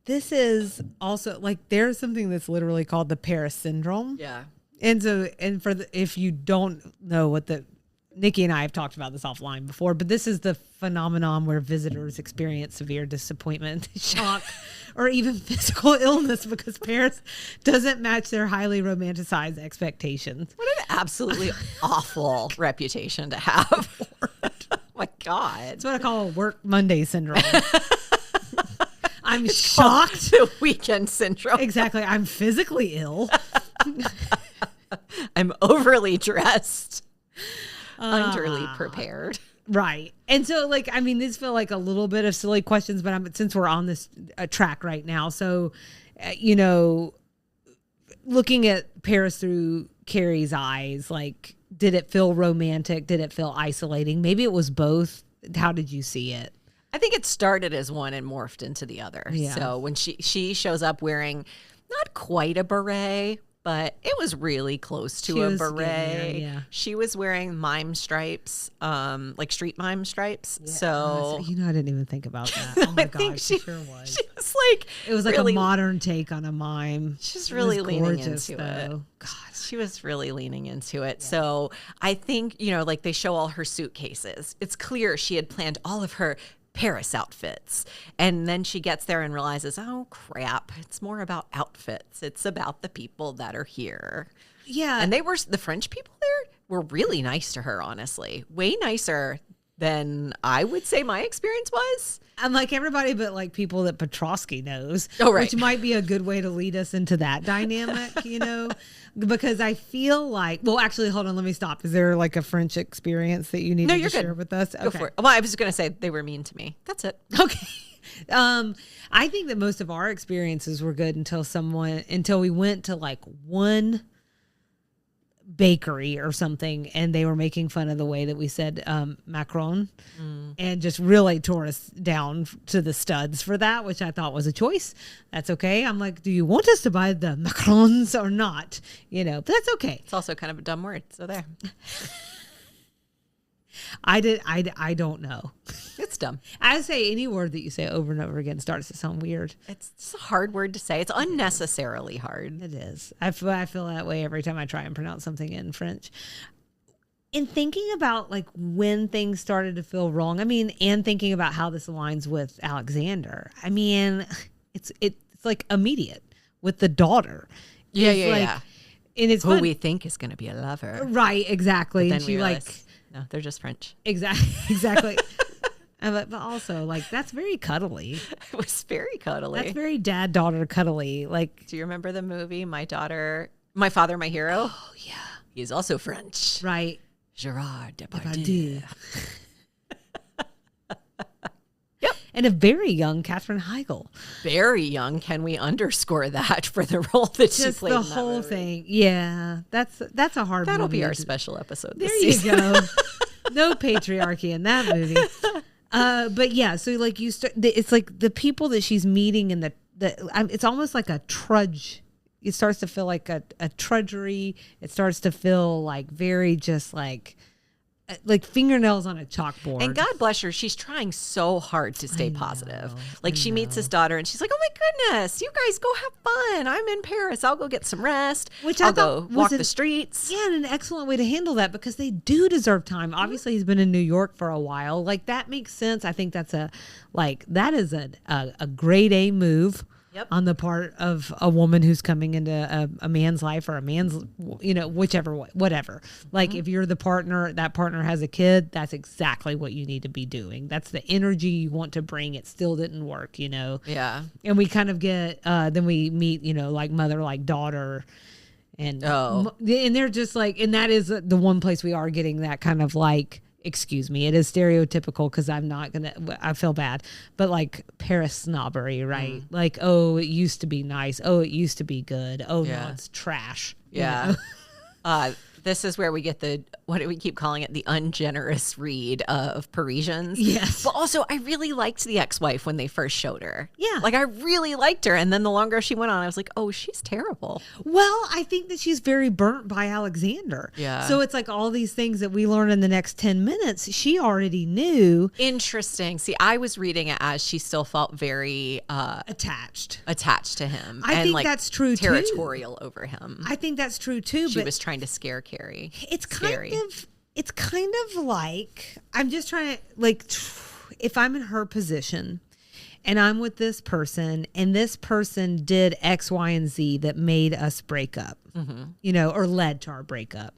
This is also like, there's something that's literally called the Paris syndrome. Yeah. And so, if you don't know Nikki and I have talked about this offline before, but this is the phenomenon where visitors experience severe disappointment, shock, or even physical illness because Paris doesn't match their highly romanticized expectations. What an absolutely awful reputation to have. Oh my God. It's what I call a work Monday syndrome. I'm shocked. The weekend syndrome. Exactly. I'm physically ill. I'm overly dressed. Underly prepared. Right. And so, like, I mean, these feel like a little bit of silly questions, but since we're on this track right now, so, looking at Paris through Carrie's eyes, like, did it feel romantic? Did it feel isolating? Maybe it was both. How did you see it? I think it started as one and morphed into the other. Yeah. So when she shows up wearing not quite a beret, but it was really close to a beret. There, yeah. She was wearing mime stripes, like street mime stripes. Yeah. So I didn't even think about that. Oh my God, she sure was. She was like, it was like really, a modern take on a mime. She's really leaning into though. It. God, she was really leaning into it. Yeah. So I think, like they show all her suitcases. It's clear she had planned all of her Paris outfits. And then she gets there and realizes, oh crap, it's more about outfits. It's about the people that are here. Yeah. And the French people there were really nice to her, honestly. Way nicer than I would say my experience was. I'm like everybody, but like people that Petrovsky knows. Oh, right. Which might be a good way to lead us into that dynamic, because I feel like, well, actually, hold on, let me stop. Is there like a French experience that you need to share with us? Go for it. Well, I was going to say they were mean to me. That's it. Okay. I think that most of our experiences were good until we went to like one bakery or something and they were making fun of the way that we said Macron and just really tore us down to the studs for that, which I thought was a choice. That's okay. I'm like, do you want us to buy the Macrons or not? But that's okay. It's also kind of a dumb word. So there. I don't know. It's dumb. I say any word that you say over and over again starts to sound weird. It's a hard word to say. It's unnecessarily hard. It is. I feel that way every time I try and pronounce something in French. in thinking about like when things started to feel wrong, I mean, and thinking about how this aligns with Alexander, I mean, it's like immediate with the daughter. Yeah. And it's Who fun. we think is going to be a lover. Right, exactly. Then And she we like, realize, no, they're just French. exactly. But also, like, that's very cuddly. It was very cuddly. That's very dad-daughter cuddly. Like, do you remember the movie My Father, My Hero? oh yeah, He's also French. right. Gerard Depardieu. Depardieu. Yep. And a very young Katherine Heigl. Very young. Can we underscore that for the role that she Just played the in that whole movie? thing. Yeah, that's a hard. That'll movie be our to- special episode. There This you season. go. No patriarchy in that movie. But yeah, so like you start, it's like the people that she's meeting in it's almost like a trudge. It starts to feel like a trudgery. It starts to feel like very just like fingernails on a chalkboard. And God bless her, she's trying so hard to stay positive. Like she meets his daughter and she's like, "Oh my goodness, you guys go have fun. I'm in Paris. I'll go get some rest. Which I I'll thought go was walk the streets." Yeah, and an excellent way to handle that because they do deserve time. Obviously, he's been in New York for a while. Like that makes sense. I think that's that is a grade A move. Yep. On the part of a woman who's coming into a man's life or a man's, whichever way, whatever. Like if you're the partner, that partner has a kid, that's exactly what you need to be doing. That's the energy you want to bring. It still didn't work, Yeah. And we kind of get, then we meet, like mother, like daughter. And and they're just like, and that is the one place we are getting that kind of like, excuse me, it is stereotypical because I feel bad, but like Paris snobbery, right? Like, oh, it used to be nice. Oh, it used to be good. Oh, Yeah. no, it's trash. Yeah. This is where we get what do we keep calling it? The ungenerous read of Parisians. Yes. But also, I really liked the ex-wife when they first showed her. Yeah. Like, I really liked her. And then the longer she went on, I was like, oh, she's terrible. Well, I think that she's very burnt by Alexander. Yeah. So it's like all these things that we learn in the next 10 minutes, she already knew. Interesting. See, I was reading it as she still felt very Attached. attached to him. I and think like that's true, too. territorial over him. I think that's true too. She but was trying to scare Carrie. it's Scary. kind of like, I'm just trying to, like, if I'm in her position and I'm with this person and this person did X, Y, and Z that made us break up, or led to our breakup.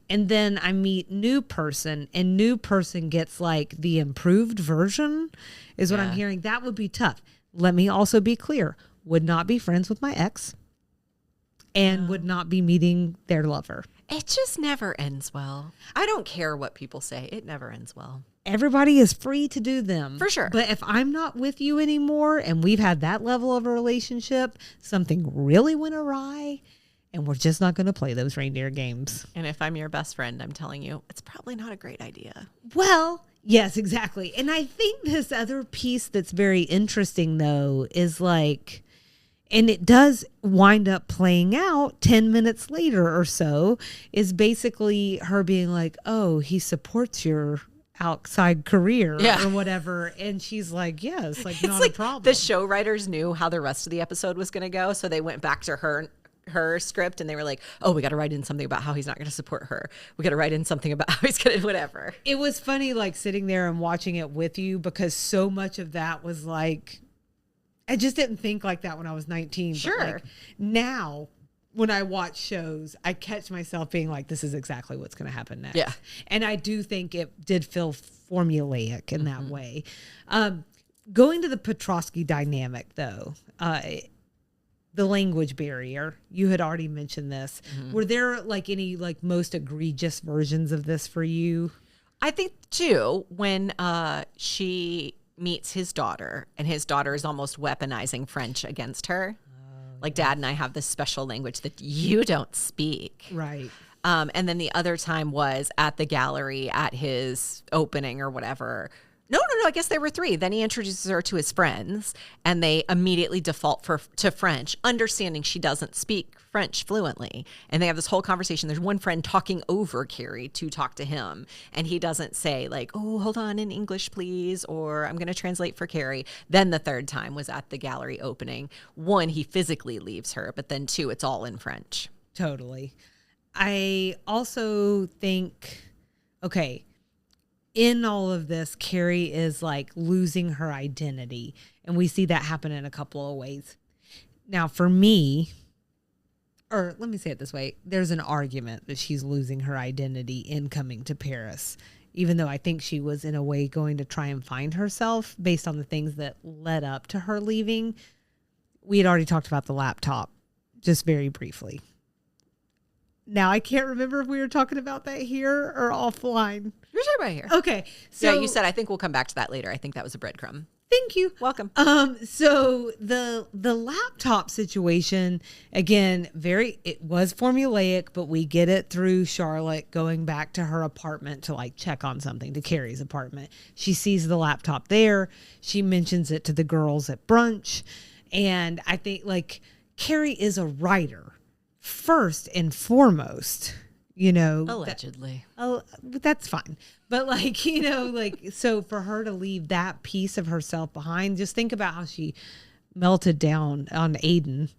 And then I meet new person and new person gets like the improved version is what I'm hearing. That would be tough. Let me also be clear. Would not be friends with my ex and would not be meeting their lover. It just never ends well. I don't care what people say. It never ends well. Everybody is free to do them. For sure. But if I'm not with you anymore and we've had that level of a relationship, something really went awry and we're just not going to play those reindeer games. And if I'm your best friend, I'm telling you, it's probably not a great idea. Well, yes, exactly. And I think this other piece that's very interesting, though, is like, and it does wind up playing out 10 minutes later or so, is basically her being like, oh, he supports your outside career or whatever. And she's like, yes, like, not a problem. The show writers knew how the rest of the episode was going to go. So they went back to her script and they were like, oh, we got to write in something about how he's not going to support her. We got to write in something about how he's going to whatever. It was funny, like, sitting there and watching it with you because so much of that was like, I just didn't think like that when I was 19. Sure. But like now, when I watch shows, I catch myself being like, this is exactly what's going to happen next. Yeah. And I do think it did feel formulaic in that way. Going to the Petrovsky dynamic, though, the language barrier, you had already mentioned this. Were there like any like most egregious versions of this for you? I think too, when she meets his daughter and his daughter is almost weaponizing French against her. Like, Dad and I have this special language that you don't speak. Right. And then the other time was at the gallery at his opening or whatever. No, I guess there were 3. Then he introduces her to his friends and they immediately default to French, understanding she doesn't speak French fluently. And they have this whole conversation. There's one friend talking over Carrie to talk to him. And he doesn't say like, oh, hold on in English, please, or I'm going to translate for Carrie. Then the third time was at the gallery opening. 1, he physically leaves her, but then 2, it's all in French. Totally. I also think okay, in all of this, Carrie is like losing her identity. And we see that happen in a couple of ways. Now, for me, or let me say it this way, there's an argument that she's losing her identity in coming to Paris, even though I think she was in a way going to try and find herself based on the things that led up to her leaving. We had already talked about the laptop just very briefly. Now, I can't remember if we were talking about that here or offline. You're talking about here. Okay. So yeah, you said, I think we'll come back to that later. I think that was a breadcrumb. Thank you. Welcome. So the laptop situation, again, it was formulaic, but we get it through Charlotte going back to her apartment to like check on something, to Carrie's apartment. She sees the laptop there. She mentions it to the girls at brunch. And I think like Carrie is a writer first and foremost, you know. Allegedly. That's fine. But like, you know, like, so for her to leave that piece of herself behind, just think about how she melted down on Aiden.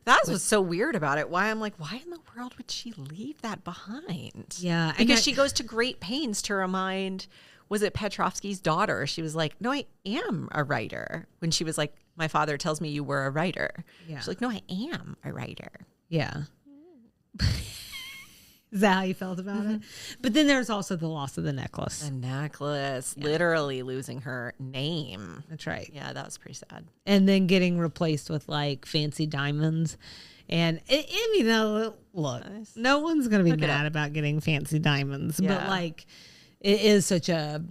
That's what's so weird about it. Why I'm like, why in the world would she leave that behind? Yeah. Because she goes to great pains to remind, was it Petrovsky's daughter? She was like, no, I am a writer. When she was like, my father tells me you were a writer. Yeah. She's like, no, I am a writer. Yeah. Is that how you felt about it? But then there's also the loss of the necklace. The necklace, literally losing her name. That's right. Yeah, that was pretty sad. And then getting replaced with like fancy diamonds. And you know, look, no one's going to be mad about getting fancy diamonds, but like it is such a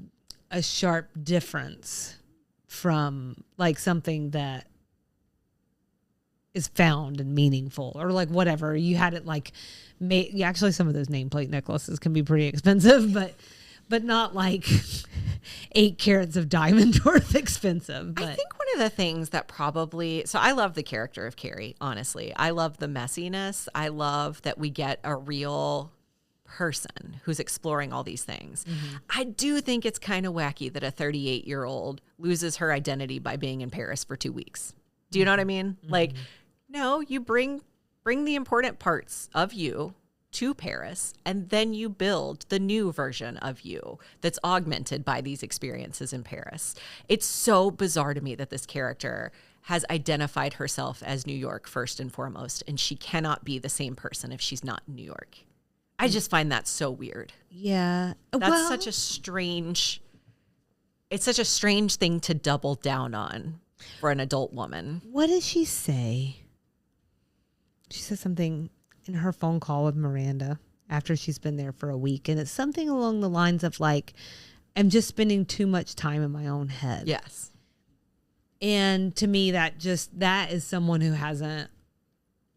sharp difference from like something that is found and meaningful or like whatever. You had it like actually some of those nameplate necklaces can be pretty expensive, but not like 8 carats of diamond worth expensive. But I think one of the things that probably, so I love the character of Carrie, honestly. I love the messiness. I love that we get a real person who's exploring all these things. I do think it's kind of wacky that a 38-year-old loses her identity by being in Paris for 2 weeks. Do you know what I mean? Like, no, you bring the important parts of you to Paris, and then you build the new version of you that's augmented by these experiences in Paris. It's so bizarre to me that this character has identified herself as New York first and foremost, and she cannot be the same person if she's not in New York. I just find that so weird. yeah, That's such a strange thing to double down on for an adult woman. What does she say? She says something in her phone call with Miranda after she's been there for a week. And it's something along the lines of like, I'm just spending too much time in my own head. Yes. And to me, that is someone who hasn't,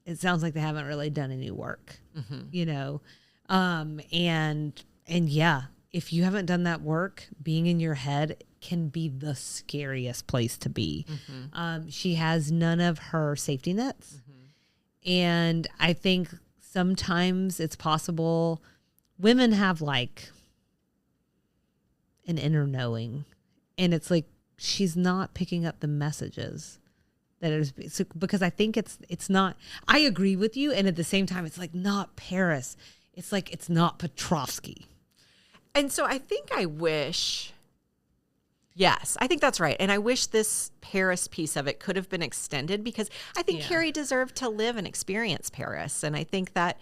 it sounds like they haven't really done any work, you know? And yeah, if you haven't done that work, being in your head can be the scariest place to be. She has none of her safety nets. And I think sometimes it's possible women have like an inner knowing, and it's like she's not picking up the messages that is, because I think it's not, I agree with you. And at the same time, it's like not Paris. It's like, it's not Petrovsky. And so I think yes, I think that's right. And I wish this Paris piece of it could have been extended, because I think Carrie deserved to live and experience Paris. And I think that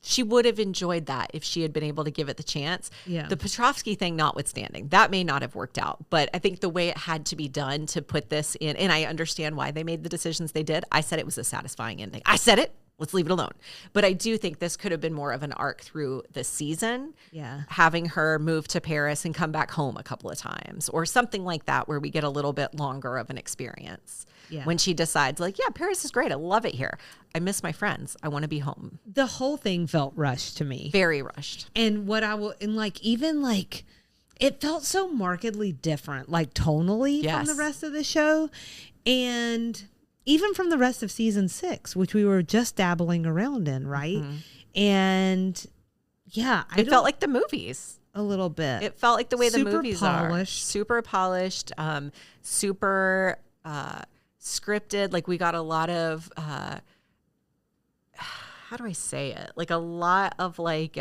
she would have enjoyed that if she had been able to give it the chance. Yeah. The Petrovsky thing notwithstanding, that may not have worked out. But I think the way it had to be done to put this in, and I understand why they made the decisions they did. I said it was a satisfying ending. I said it. Let's leave it alone. But I do think this could have been more of an arc through the season. Yeah. Having her move to Paris and come back home a couple of times or something like that, where we get a little bit longer of an experience. Yeah. When she decides like, yeah, Paris is great. I love it here. I miss my friends. I want to be home. The whole thing felt rushed to me. Very rushed. And even it felt so markedly different, like tonally from the rest of the show. And even from the rest of season 6, which we were just dabbling around in, right? And yeah, it felt like the movies a little bit. It felt like the way the movies polished. are. Super polished, super scripted. Like we got a lot of, how do I say it? Like a lot of like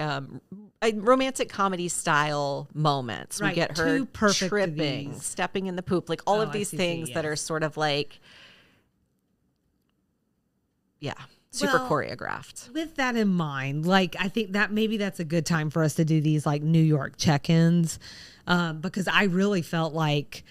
romantic comedy style moments. Right, We get her too perfect to tripping, these. stepping in the poop, like all of I these see, things that yes. are sort of like, super Well, choreographed. With that in mind, like I think that maybe that's a good time for us to do these like New York check-ins, because I really felt like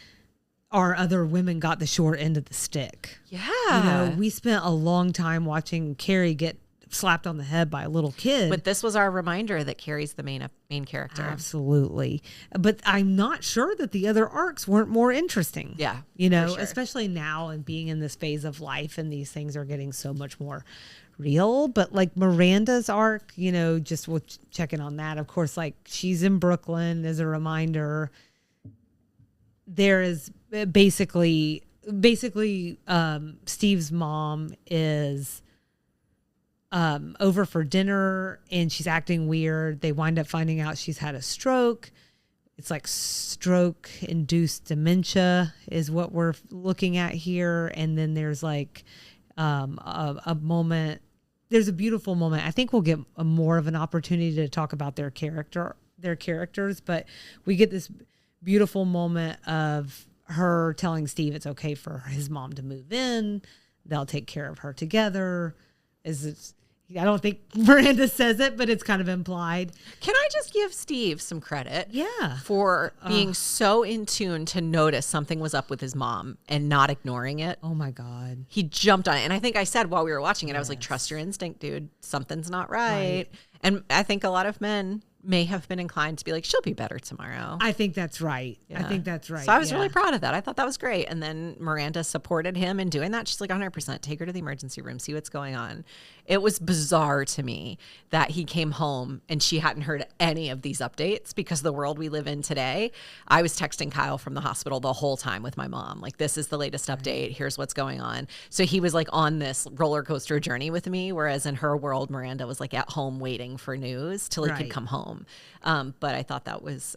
our other women got the short end of the stick. Yeah. You know, we spent a long time watching Carrie get slapped on the head by a little kid. But this was our reminder that Carrie's the main character. Absolutely. But I'm not sure that the other arcs weren't more interesting. Yeah, You know, for sure. especially now and being in this phase of life and these things are getting so much more real. But like Miranda's arc, you know, just we'll check in on that. Of course, like she's in Brooklyn as a reminder. There is basically Steve's mom is over for dinner and she's acting weird. They wind up finding out she's had a stroke. It's like stroke induced dementia is what we're looking at here. And then there's like a moment. There's a beautiful moment. I think we'll get more of an opportunity to talk about their characters, but we get this beautiful moment of her telling Steve it's okay for his mom to move in. They'll take care of her together. I don't think Miranda says it, but it's kind of implied. Can I just give Steve some credit? Yeah. For being so in tune to notice something was up with his mom and not ignoring it. Oh my God. He jumped on it. And I think I said while we were watching it, I was like, trust your instinct, dude. Something's not right. And I think a lot of men may have been inclined to be like, she'll be better tomorrow. I think that's right. Yeah. I think that's right. So I was really proud of that. I thought that was great. And then Miranda supported him in doing that. She's like, 100%, take her to the emergency room, see what's going on. It was bizarre to me that he came home and she hadn't heard any of these updates because the world we live in today. I was texting Kyle from the hospital the whole time with my mom. Like, this is the latest update. Here's what's going on. So he was like on this roller coaster journey with me. Whereas in her world, Miranda was like at home waiting for news till he could come home. But I thought that was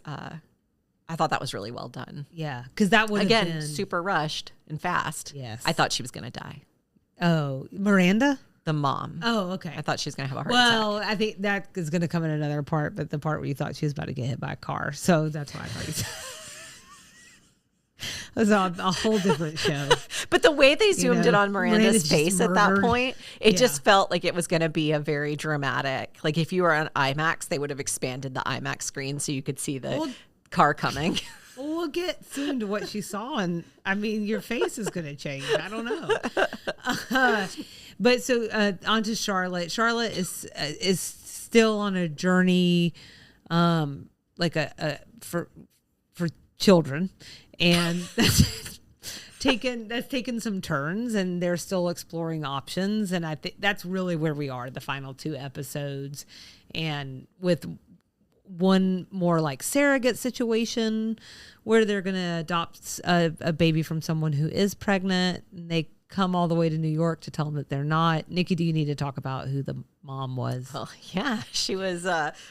really well done. Yeah, because that would again have been super rushed and fast. Yes, I thought she was going to die. Oh, Miranda, the mom. Oh, okay. I thought she was going to have a heart well, attack. I think that is going to come in another part, but the part where you thought she was about to get hit by a car. So that's what I thought you said. It was a whole different show. But the way they zoomed in on Miranda's face at that point, it just felt like it was going to be a very dramatic. Like if you were on IMAX, they would have expanded the IMAX screen so you could see the car coming. Well, we'll get soon to what she saw, and I mean, your face is going to change. I don't know. But so on to Charlotte. Charlotte is still on a journey, like for children, and that's taken some turns, and they're still exploring options. And I think that's really where we are, the final 2 episodes, and with one more like surrogate situation where they're going to adopt a baby from someone who is pregnant. And they come all the way to New York to tell them that they're not. Nikki, do you need to talk about who the mom was? Well, yeah, she was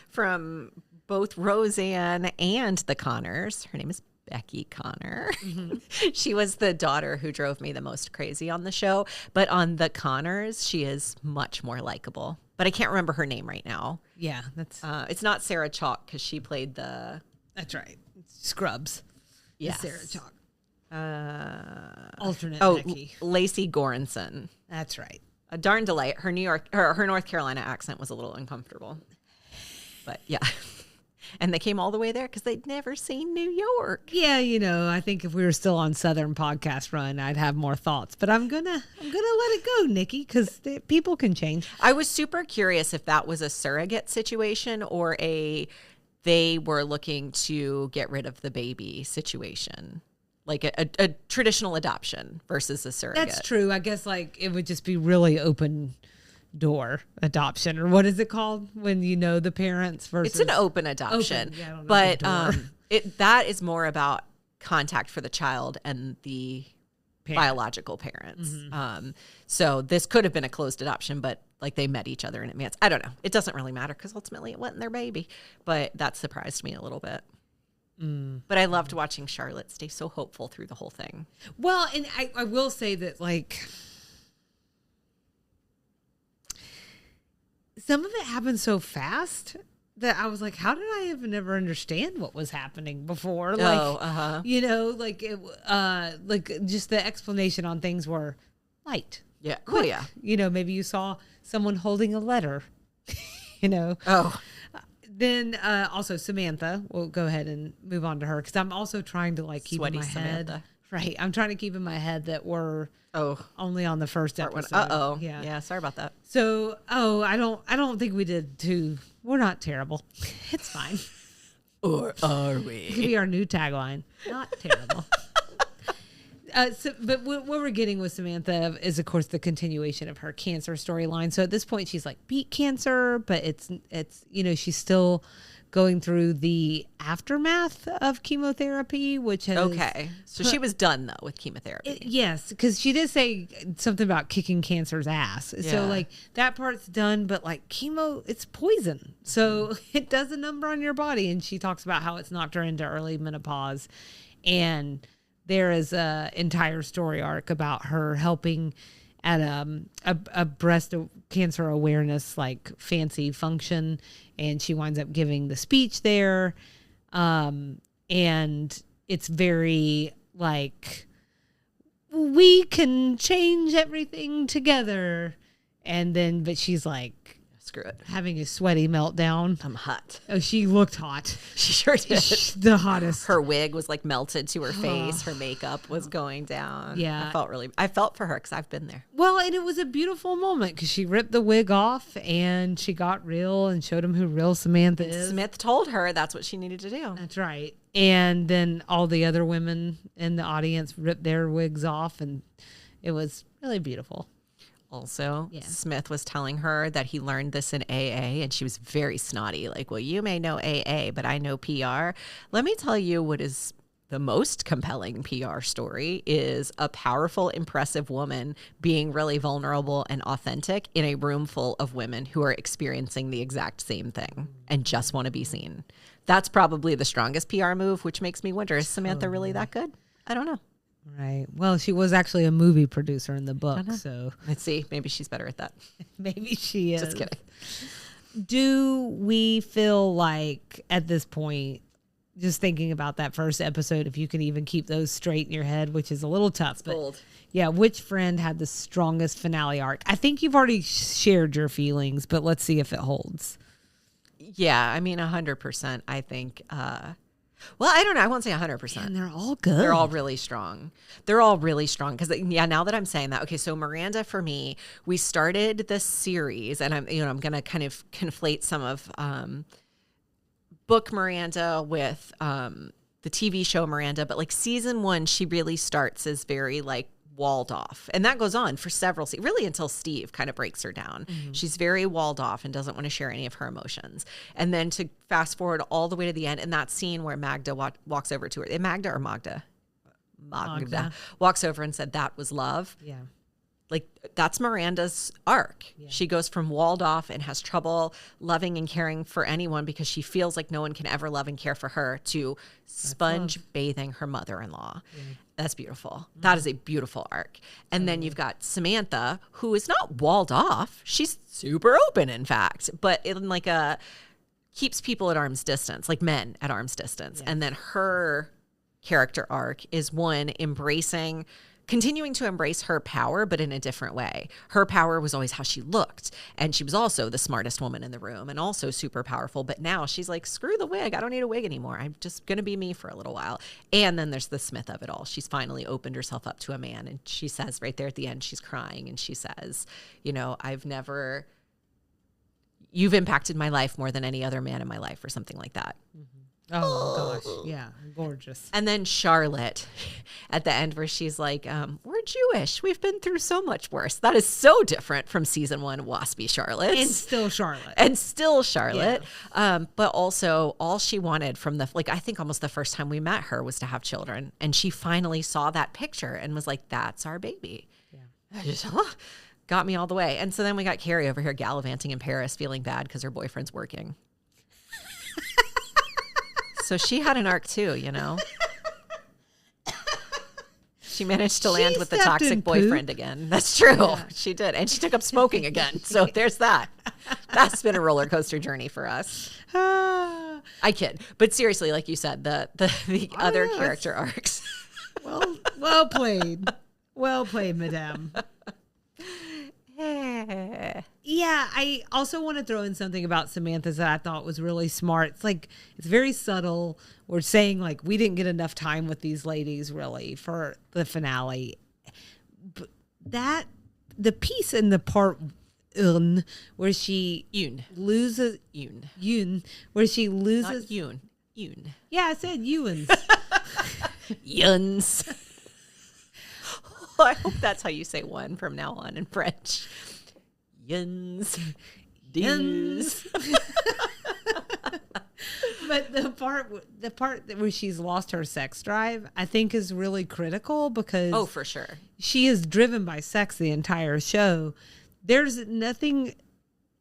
from both Roseanne and the Connors. Her name is Becky Connor. Mm-hmm. She was the daughter who drove me the most crazy on the show. But on the Connors, she is much more likable. But I can't remember her name right now. Yeah, that's it's not Sarah Chalk because she played the. That's right, Scrubs. Yes, Sarah Chalk. Alternate Becky. Lacey Goranson. That's right. A darn delight. Her her North Carolina accent was a little uncomfortable, but yeah. And they came all the way there because they'd never seen New York. Yeah, you know, I think if we were still on Southern Podcast Run, I'd have more thoughts. But I'm gonna let it go, Nikki, because people can change. I was super curious if that was a surrogate situation or they were looking to get rid of the baby situation, like a traditional adoption versus a surrogate. That's true. I guess like it would just be really open door adoption, or what is it called when you know the parents versus it's an open adoption. Open. Yeah, I don't know, but that is more about contact for the child and the biological parents. Mm-hmm. So this could have been a closed adoption, but like they met each other in advance. I don't know. It doesn't really matter because ultimately it wasn't their baby, but that surprised me a little bit. But I loved watching Charlotte stay so hopeful through the whole thing. Well, and I will say that like some of it happened so fast that I was like, how did I even ever understand what was happening before? Like, like it, like just the explanation on things were light. Yeah. Quick. Oh, yeah. Maybe you saw someone holding a letter, Oh. Then also Samantha, we'll go ahead and move on to her because I'm also trying to like keep Sweaty in my Samantha. head. Right. I'm trying to keep in my head that we're only on the first episode. Uh-oh. Yeah. Sorry about that. So, I don't think we did too. We're not terrible. It's fine. Or are It could we? be our new tagline. Not terrible. But what we're getting with Samantha is, of course, the continuation of her cancer storyline. So at this point, she's like beat cancer, but it's she's still going through the aftermath of chemotherapy, which has So she was done though with chemotherapy. Yes, because she did say something about kicking cancer's ass. Yeah. So like that part's done, but like chemo, it's poison, so it does a number on your body. And she talks about how it's knocked her into early menopause, and there is a entire story arc about her helping at a breast cancer awareness like fancy function, and she winds up giving the speech there, and it's very like, we can change everything together, but she's like, Screw it. having a sweaty meltdown. I'm hot. Oh, she looked hot. She sure did. The hottest. Her wig was like melted to her face. Her makeup was going down. Yeah. I felt for her because I've been there. Well, and it was a beautiful moment because she ripped the wig off and she got real and showed him who real Samantha is. Smith told her that's what she needed to do. That's right. And then all the other women in the audience ripped their wigs off, and it was really beautiful. Also, Smith was telling her that he learned this in AA, and she was very snotty. Like, well, you may know AA, but I know PR. Let me tell you what is the most compelling PR story is a powerful, impressive woman being really vulnerable and authentic in a room full of women who are experiencing the exact same thing and just want to be seen. That's probably the strongest PR move, which makes me wonder, is Samantha really that good? I don't know. Right. Well, she was actually a movie producer in the book, so Let's see. Maybe she's better at that. maybe she is. Just kidding. Do we feel like at this point, just thinking about that first episode, if you can even keep those straight in your head, which is a little tough, but bold. Yeah, which friend had the strongest finale arc? I think you've already shared your feelings, but let's see if it holds. Yeah, I mean, 100%. I think. Well, I don't know. I won't say 100%. And they're all good. They're all really strong. They're all really strong because, now that I'm saying that, okay, so Miranda, for me, we started this series, and I'm going to kind of conflate some of book Miranda with the TV show Miranda, but like season 1, she really starts as very like walled off, and that goes on for several seasons, really until Steve kind of breaks her down. She's very walled off and doesn't want to share any of her emotions. And then to fast forward all the way to the end, and that scene where Magda walks over to her, Magda or Magda walks over and said that was love. Yeah. Like, that's Miranda's arc. Yeah. She goes from walled off and has trouble loving and caring for anyone because she feels like no one can ever love and care for her, to sponge bathing her mother-in-law. Yeah. That's beautiful. Mm-hmm. That is a beautiful arc. And then you've got Samantha, who is not walled off. She's super open, in fact, but in like keeps people at arm's distance, like men at arm's distance. Yes. And then her character arc is one continuing to embrace her power, but in a different way. Her power was always how she looked. And she was also the smartest woman in the room and also super powerful. But now she's like, screw the wig. I don't need a wig anymore. I'm just going to be me for a little while. And then there's the Smith of it all. She's finally opened herself up to a man. And she says right there at the end, she's crying. And she says, you've impacted my life more than any other man in my life, or something like that. Mm-hmm. Oh, gosh. Yeah. Gorgeous. And then Charlotte at the end, where she's like, we're Jewish. We've been through so much worse. That is so different from season 1 Waspy Charlotte. And still Charlotte. Yeah. But also all she wanted from I think almost the first time we met her was to have children. And she finally saw that picture and was like, that's our baby. Yeah. I just, got me all the way. And so then we got Carrie over here gallivanting in Paris, feeling bad because her boyfriend's working. So she had an arc too, She managed to land with the toxic boyfriend again. That's true. Yeah. She did. And she took up smoking again. So there's that. That's been a roller coaster journey for us. I kid. But seriously, like you said, the other character arcs. Well played. Well played, madame. Yeah, I also want to throw in something about Samantha's that I thought was really smart. It's like, it's very subtle. We're saying, like, we didn't get enough time with these ladies, really, for the finale. But the piece in the part where she loses... where she loses... Not Yoon. Yeah, I said Ewan's. Yuns. I hope that's how you say one from now on in French. Yuns. Dins. But the part where she's lost her sex drive, I think is really critical because for sure. She is driven by sex the entire show. There's nothing.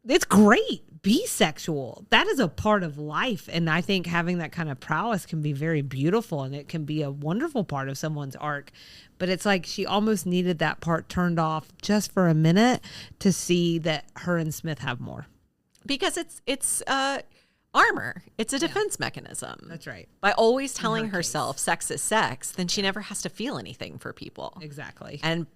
It's great. Be sexual. That is a part of life. And I think having that kind of prowess can be very beautiful and it can be a wonderful part of someone's arc. But it's like she almost needed that part turned off just for a minute to see that her and Smith have more. Because it's armor. It's a defense mechanism. That's right. By always telling herself sex is sex, then she never has to feel anything for people. Exactly. And,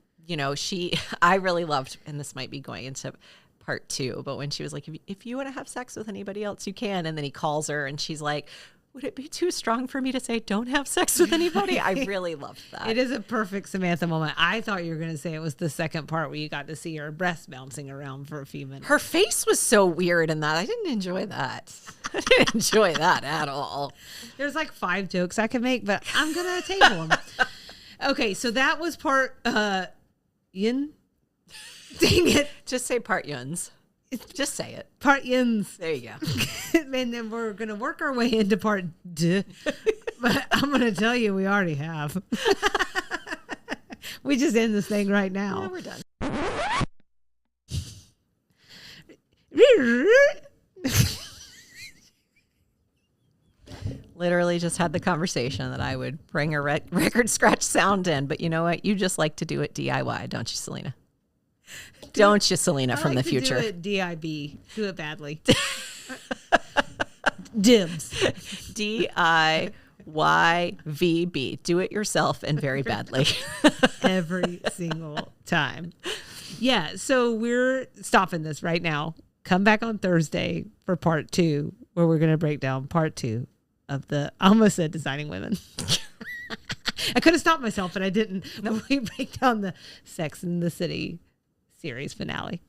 I really loved, and this might be going into part 2, but when she was like, if you want to have sex with anybody else, you can. And then he calls her and she's like, would it be too strong for me to say don't have sex with anybody? I really loved that. It is a perfect Samantha moment. I thought you were going to say it was the second part where you got to see her breast bouncing around for a few minutes. Her face was so weird in that. I didn't enjoy that. I didn't enjoy that at all. There's like 5 jokes I could make, but I'm going to table them. Okay, so that was part yin. Dang it. Just say part yuns. Just say it. Part yins. There you go. And then we're going to work our way into part d. But I'm going to tell you, we already have. We just end this thing right now. Yeah, we're done. Literally just had the conversation that I would bring a record scratch sound in. But you know what? You just like to do it DIY, don't you, Salina? Don't you, Salina, from the future? Do it DIB. Do it badly. Dibs. DIYVB. Do it yourself and very badly. Every single time. Yeah, so we're stopping this right now. Come back on Thursday for part 2, where we're going to break down part 2 of I almost said Designing Women. I could have stopped myself, but I didn't. We break down the Sex and the City series finale.